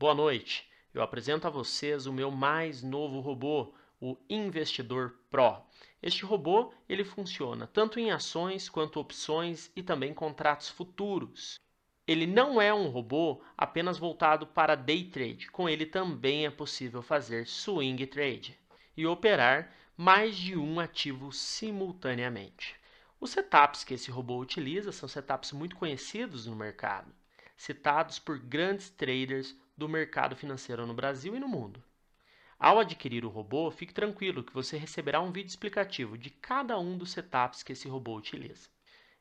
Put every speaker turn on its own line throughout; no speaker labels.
Boa noite, eu apresento a vocês o meu mais novo robô, o Investidor Pro. Este robô ele funciona tanto em ações quanto opções e também contratos futuros. Ele não é um robô apenas voltado para day trade, com ele também é possível fazer swing trade e operar mais de um ativo simultaneamente. Os setups que esse robô utiliza são setups muito conhecidos no mercado, citados por grandes traders do mercado financeiro no Brasil e no mundo. Ao adquirir o robô, fique tranquilo que você receberá um vídeo explicativo de cada um dos setups que esse robô utiliza.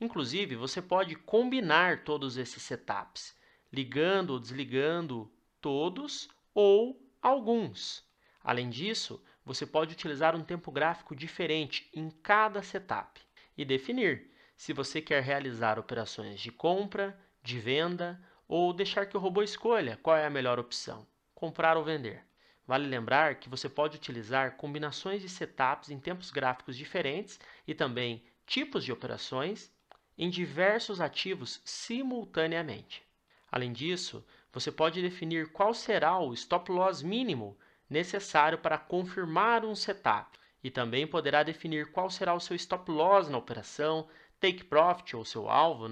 Inclusive, você pode combinar todos esses setups, ligando ou desligando todos ou alguns. Além disso, você pode utilizar um tempo gráfico diferente em cada setup e definir se você quer realizar operações de compra, de venda ou deixar que o robô escolha qual é a melhor opção, comprar ou vender. Vale lembrar que você pode utilizar combinações de setups em tempos gráficos diferentes e também tipos de operações em diversos ativos simultaneamente. Além disso, você pode definir qual será o stop loss mínimo necessário para confirmar um setup e também poderá definir qual será o seu stop loss na operação, take profit ou seu alvo,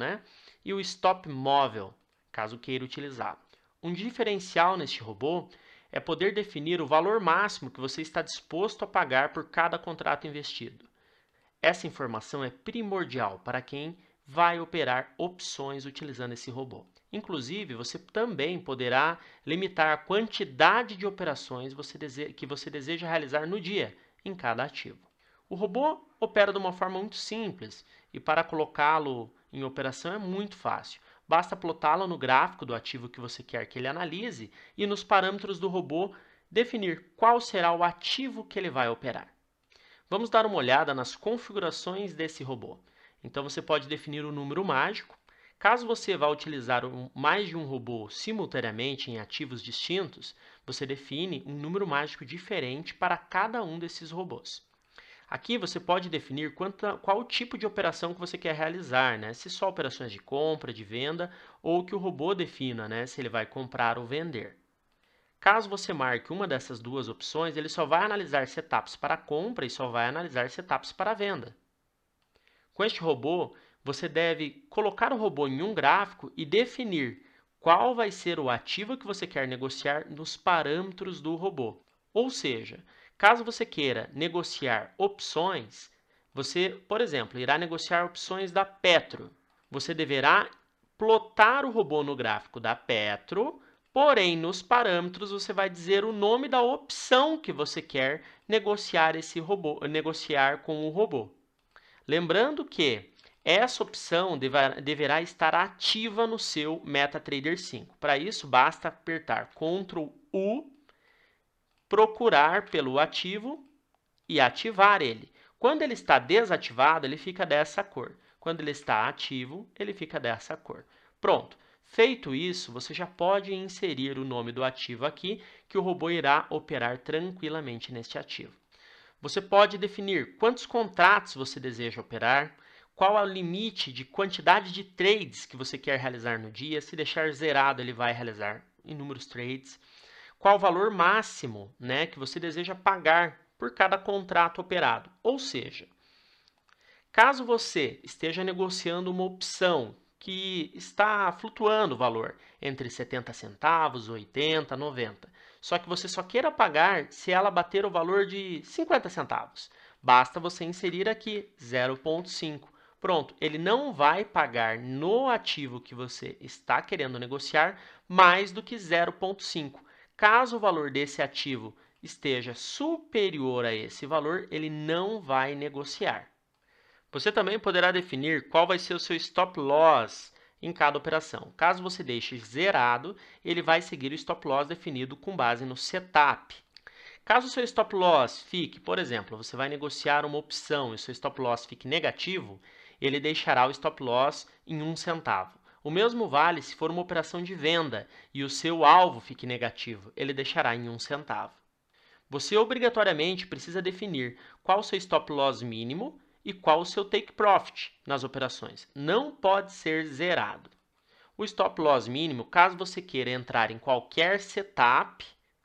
e o stop móvel, caso queira utilizar. Um diferencial neste robô é poder definir o valor máximo que você está disposto a pagar por cada contrato investido. Essa informação é primordial para quem vai operar opções utilizando esse robô. Inclusive, você também poderá limitar a quantidade de operações que você deseja realizar no dia em cada ativo. O robô opera de uma forma muito simples e para colocá-lo em operação é muito fácil. Basta plotá-lo no gráfico do ativo que você quer que ele analise e nos parâmetros do robô definir qual será o ativo que ele vai operar. Vamos dar uma olhada nas configurações desse robô. Então você pode definir o número mágico. Caso você vá utilizar mais de um robô simultaneamente em ativos distintos, você define um número mágico diferente para cada um desses robôs. Aqui você pode definir qual o tipo de operação que você quer realizar, se só operações de compra, de venda, ou que o robô defina, se ele vai comprar ou vender. Caso você marque uma dessas duas opções, ele só vai analisar setups para compra e só vai analisar setups para venda. Com este robô, você deve colocar o robô em um gráfico e definir qual vai ser o ativo que você quer negociar nos parâmetros do robô. Ou seja, caso você queira negociar opções, você, por exemplo, irá negociar opções da Petro. Você deverá plotar o robô no gráfico da Petro. Porém, nos parâmetros você vai dizer o nome da opção que você quer negociar negociar com o robô. Lembrando que essa opção deverá estar ativa no seu MetaTrader 5. Para isso, basta apertar Ctrl U, procurar pelo ativo e ativar ele. Quando ele está desativado, ele fica dessa cor. Quando ele está ativo, ele fica dessa cor. Pronto. Feito isso, você já pode inserir o nome do ativo aqui, que o robô irá operar tranquilamente neste ativo. Você pode definir quantos contratos você deseja operar, qual é o limite de quantidade de trades que você quer realizar no dia. Se deixar zerado, ele vai realizar inúmeros trades. Qual o valor máximo, que você deseja pagar por cada contrato operado. Ou seja, caso você esteja negociando uma opção que está flutuando o valor entre 70 centavos, 80, 90, só que você só queira pagar se ela bater o valor de 50 centavos, basta você inserir aqui 0,5. Pronto, ele não vai pagar no ativo que você está querendo negociar mais do que 0,5. Caso o valor desse ativo esteja superior a esse valor, ele não vai negociar. Você também poderá definir qual vai ser o seu stop loss em cada operação. Caso você deixe zerado, ele vai seguir o stop loss definido com base no setup. Caso o seu stop loss fique, por exemplo, você vai negociar uma opção e o seu stop loss fique negativo, ele deixará o stop loss em 1 centavo. O mesmo vale se for uma operação de venda e o seu alvo fique negativo, ele deixará em 1 centavo. Você obrigatoriamente precisa definir qual o seu stop loss mínimo e qual o seu take profit nas operações. Não pode ser zerado. O stop loss mínimo, caso você queira entrar em qualquer setup,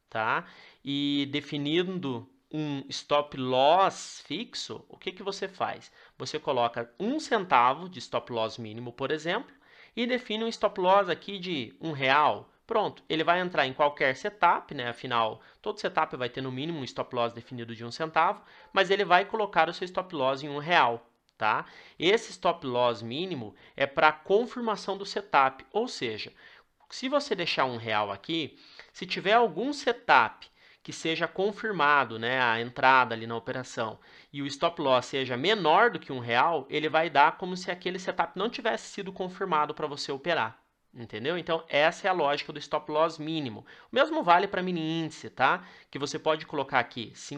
tá? E definindo um stop loss fixo, o que você faz? Você coloca 1 centavo de stop loss mínimo, por exemplo, e define um stop loss aqui de R$1. Pronto, ele vai entrar em qualquer setup, né? Afinal, todo setup vai ter no mínimo um stop loss definido de 1 centavo, mas ele vai colocar o seu stop loss em R$1. Tá? Esse stop loss mínimo é para confirmação do setup, ou seja, se você deixar R$1 aqui, se tiver algum setup que seja confirmado, né, a entrada ali na operação, e o stop loss seja menor do que R$1, ele vai dar como se aquele setup não tivesse sido confirmado para você operar. Entendeu? Então, essa é a lógica do stop loss mínimo. O mesmo vale para mini índice, tá? Que você pode colocar aqui 100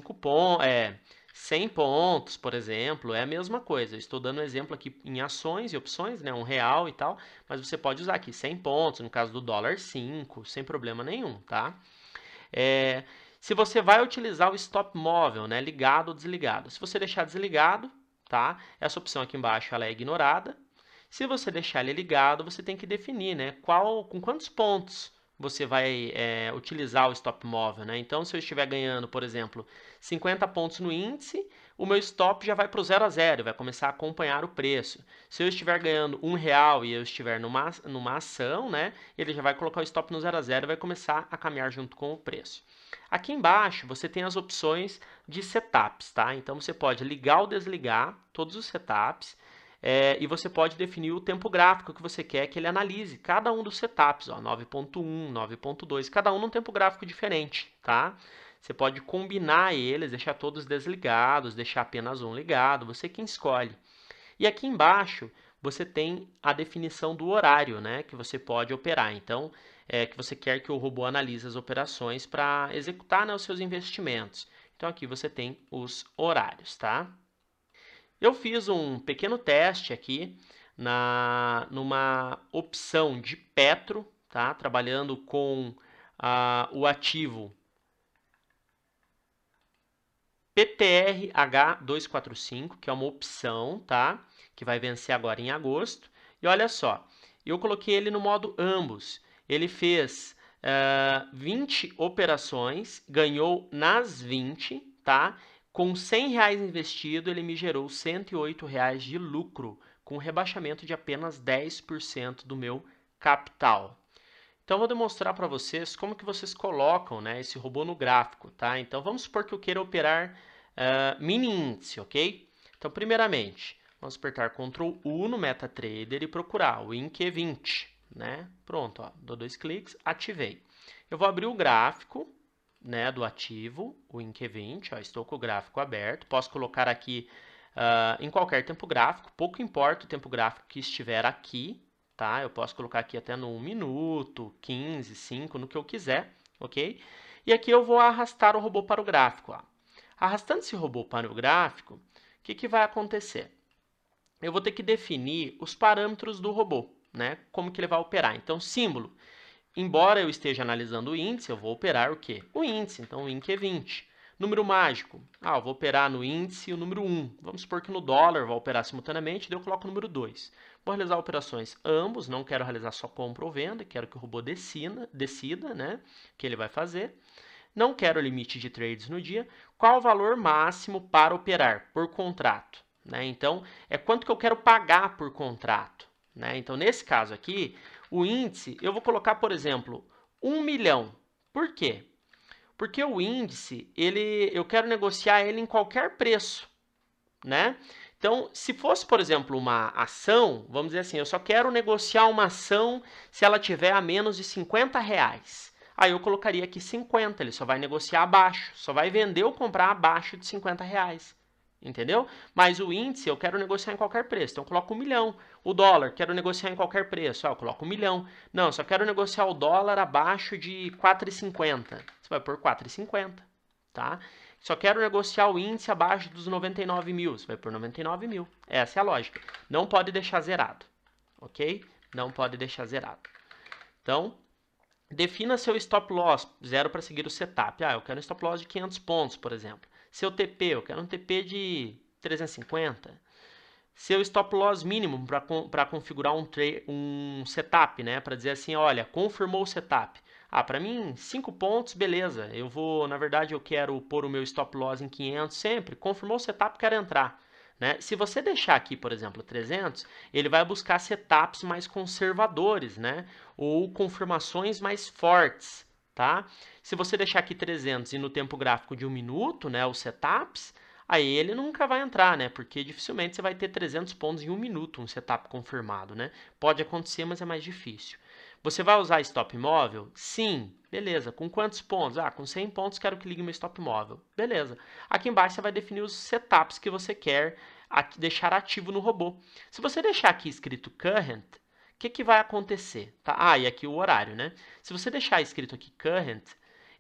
pontos, por exemplo, é a mesma coisa. Eu estou dando um exemplo aqui em ações e opções, né, R$1 e tal, mas você pode usar aqui 100 pontos, no caso do dólar 5, sem problema nenhum, tá? Se você vai utilizar o stop móvel, né, ligado ou desligado. Se você deixar desligado, tá? Essa opção aqui embaixo ela é ignorada. Se você deixar ele ligado, você tem que definir, né, com quantos pontos você vai utilizar o stop móvel, né? Então, se eu estiver ganhando, por exemplo, 50 pontos no índice, o meu stop já vai para o 0 a 0, vai começar a acompanhar o preço. Se eu estiver ganhando R$1 e eu estiver numa ação, né, ele já vai colocar o stop no 0 a 0 e vai começar a caminhar junto com o preço. Aqui embaixo você tem as opções de setups, tá? Então você pode ligar ou desligar todos os setups. E você pode definir o tempo gráfico que você quer que ele analise cada um dos setups, 9.1, 9.2, cada um num tempo gráfico diferente, tá? Você pode combinar eles, deixar todos desligados, deixar apenas um ligado, você quem escolhe. E aqui embaixo você tem a definição do horário, né, que você pode operar. Então, que você quer que o robô analise as operações para executar, né, os seus investimentos. Então, aqui você tem os horários, tá? Eu fiz um pequeno teste aqui numa opção de Petro, tá? Trabalhando com o ativo PTRH245, que é uma opção, tá? Que vai vencer agora em agosto. E olha só, eu coloquei ele no modo ambos. Ele fez 20 operações, ganhou nas 20, tá? Com R$100 investido, ele me gerou R$108 de lucro, com rebaixamento de apenas 10% do meu capital. Então, eu vou demonstrar para vocês como que vocês colocam, né, esse robô no gráfico, tá? Então, vamos supor que eu queira operar mini índice, ok? Então, primeiramente, vamos apertar Ctrl U no MetaTrader e procurar o INQ20, né? Pronto, ó, dou 2 cliques, ativei. Eu vou abrir o gráfico, né, do ativo, o INQ20, ó, estou com o gráfico aberto, posso colocar aqui em qualquer tempo gráfico, pouco importa o tempo gráfico que estiver aqui, tá? Eu posso colocar aqui até no 1 minuto, 15, 5, no que eu quiser, ok? E aqui eu vou arrastar o robô para o gráfico, ó. Arrastando esse robô para o gráfico, o que vai acontecer? Eu vou ter que definir os parâmetros do robô, né? Como que ele vai operar. Então, símbolo. Embora eu esteja analisando o índice, eu vou operar o quê? O índice, então o INC é 20. Número mágico, eu vou operar no índice o número 1. Vamos supor que no dólar eu vou operar simultaneamente, daí eu coloco o número 2. Vou realizar operações ambos, não quero realizar só compra ou venda, quero que o robô decida, né, o que ele vai fazer. Não quero limite de trades no dia. Qual o valor máximo para operar por contrato? Né? Então, é quanto que eu quero pagar por contrato. Né? Então, nesse caso aqui, o índice, eu vou colocar, por exemplo, 1 milhão. Por quê? Porque o índice, eu quero negociar ele em qualquer preço, né? Então, se fosse, por exemplo, uma ação, vamos dizer assim, eu só quero negociar uma ação se ela tiver a menos de R$50. Aí eu colocaria aqui 50, ele só vai negociar abaixo, só vai vender ou comprar abaixo de R$50. Entendeu? Mas o índice eu quero negociar em qualquer preço, então eu coloco 1 milhão. O dólar, quero negociar em qualquer preço, eu coloco 1 milhão. Não, só quero negociar o dólar abaixo de 4,50. Você vai pôr 4,50, tá? Só quero negociar o índice abaixo dos 99 mil, você vai pôr 99 mil. Essa é a lógica. Não pode deixar zerado, ok? Não pode deixar zerado. Então, defina seu stop loss, zero para seguir o setup. Eu quero um stop loss de 500 pontos, por exemplo. Seu TP, eu quero um TP de 350. seu stop loss mínimo para configurar um setup, né? Para dizer assim, olha, confirmou o setup. Ah, para mim, 5 pontos, beleza. Eu vou, na verdade, eu quero pôr o meu stop loss em 500 sempre. Confirmou o setup, quero entrar. Né? Se você deixar aqui, por exemplo, 300, ele vai buscar setups mais conservadores, né? Ou confirmações mais fortes, tá? Se você deixar aqui 300 e no tempo gráfico de 1 minuto, né, os setups, aí ele nunca vai entrar, né? Porque dificilmente você vai ter 300 pontos em 1 minuto, um setup confirmado, né? Pode acontecer, mas é mais difícil. Você vai usar stop móvel? Sim. Beleza. Com quantos pontos? Ah, com 100 pontos quero que ligue meu stop móvel. Beleza. Aqui embaixo você vai definir os setups que você quer deixar ativo no robô. Se você deixar aqui escrito current, o que vai acontecer? Tá? Ah, e aqui o horário, né? Se você deixar escrito aqui current,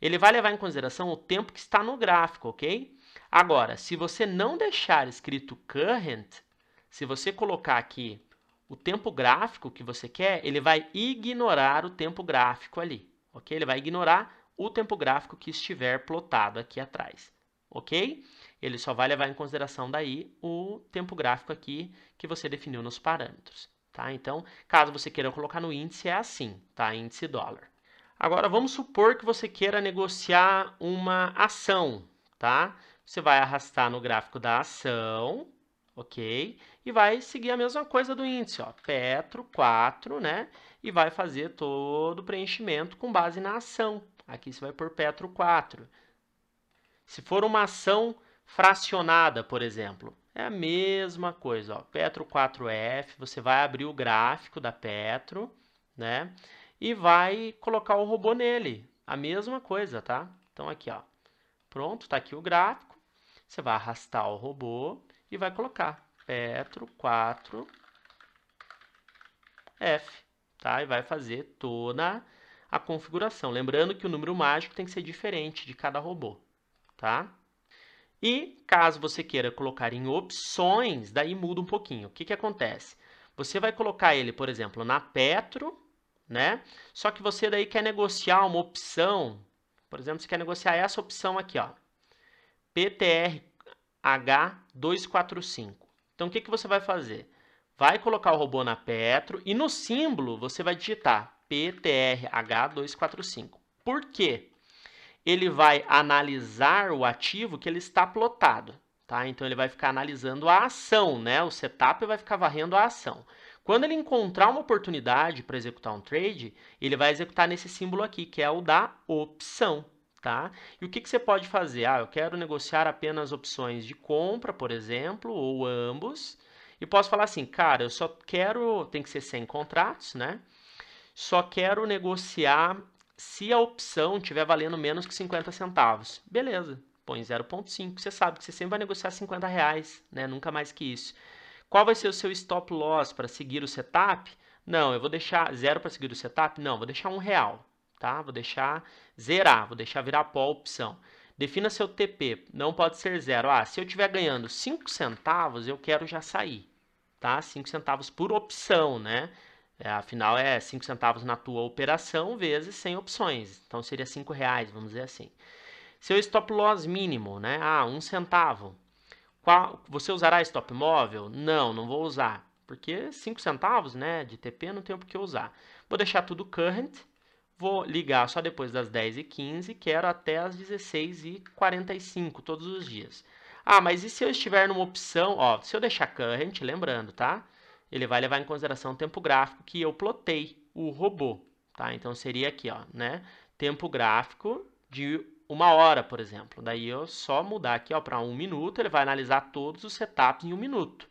ele vai levar em consideração o tempo que está no gráfico, ok? Agora, se você não deixar escrito current, se você colocar aqui o tempo gráfico que você quer, ele vai ignorar o tempo gráfico ali, ok? Ele vai ignorar o tempo gráfico que estiver plotado aqui atrás, ok? Ele só vai levar em consideração daí o tempo gráfico aqui que você definiu nos parâmetros, tá? Então, caso você queira colocar no índice, é assim, tá? Índice dólar. Agora, vamos supor que você queira negociar uma ação, tá? Você vai arrastar no gráfico da ação, ok? E vai seguir a mesma coisa do índice, ó, Petro 4, né? E vai fazer todo o preenchimento com base na ação. Aqui você vai pôr Petro 4. Se for uma ação fracionada, por exemplo, é a mesma coisa, ó, Petro 4F, você vai abrir o gráfico da Petro, né? E vai colocar o robô nele, a mesma coisa, tá? Então aqui, ó, pronto, tá aqui o gráfico. Você vai arrastar o robô e vai colocar Petro 4F, tá? E vai fazer toda a configuração. Lembrando que o número mágico tem que ser diferente de cada robô, tá? E caso você queira colocar em opções, daí muda um pouquinho. O que acontece? Você vai colocar ele, por exemplo, na Petro, né? Só que você daí quer negociar uma opção, por exemplo, você quer negociar essa opção aqui, ó, PTRH245. Então, o que você vai fazer? Vai colocar o robô na Petro e no símbolo você vai digitar PTRH245. Por quê? Ele vai analisar o ativo que ele está plotado, tá? Então ele vai ficar analisando a ação, né? O setup vai ficar varrendo a ação. Quando ele encontrar uma oportunidade para executar um trade, ele vai executar nesse símbolo aqui, que é o da opção, tá? E o que você pode fazer? Ah, eu quero negociar apenas opções de compra, por exemplo, ou ambos. E posso falar assim, cara, eu só quero, tem que ser 100 contratos, né? Só quero negociar se a opção estiver valendo menos que 50 centavos. Beleza, põe 0,5. Você sabe que você sempre vai negociar R$50, né? Nunca mais que isso. Qual vai ser o seu stop loss para seguir o setup? Não, eu vou deixar zero para seguir o setup? Não, vou deixar R$1, tá? Vou deixar zerar, vou deixar virar pó a opção. Defina seu TP, não pode ser zero. Ah, se eu estiver ganhando 5 centavos, eu quero já sair, tá? 5 centavos por opção, né? Afinal, é 5 centavos na tua operação vezes 100 opções. Então, seria R$5, vamos dizer assim. Seu stop loss mínimo, né? Ah, 1 centavo. Você usará stop móvel? Não, não vou usar. Porque 5 centavos, né, de TP não tenho por que usar. Vou deixar tudo current. Vou ligar só depois das 10h15. Quero até as 16h45 todos os dias. Ah, mas e se eu estiver numa opção... Ó, se eu deixar current, lembrando, tá? Ele vai levar em consideração o tempo gráfico que eu plotei o robô, tá? Então, seria aqui, ó, né? Tempo gráfico de 1 hora, por exemplo. Daí, eu só mudar aqui, ó, para 1 minuto, ele vai analisar todos os setups em 1 minuto,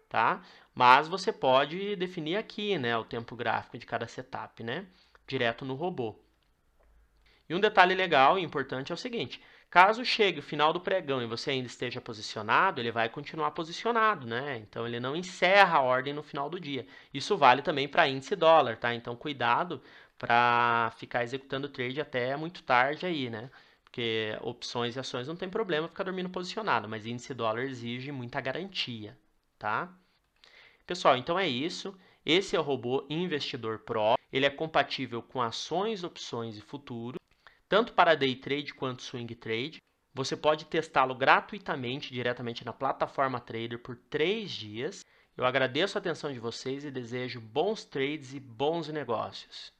tá? Mas você pode definir aqui, né, o tempo gráfico de cada setup, né? Direto no robô. E um detalhe legal e importante é o seguinte, caso chegue o final do pregão e você ainda esteja posicionado, ele vai continuar posicionado, né? Então, ele não encerra a ordem no final do dia. Isso vale também para índice dólar, tá? Então, cuidado para ficar executando trade até muito tarde aí, né? Porque opções e ações não tem problema ficar dormindo posicionado, mas índice dólar exige muita garantia, tá? Pessoal, então é isso. Esse é o robô Investidor Pro. Ele é compatível com ações, opções e futuros, tanto para day trade quanto swing trade. Você pode testá-lo gratuitamente diretamente na plataforma Trader por 3 dias. Eu agradeço a atenção de vocês e desejo bons trades e bons negócios.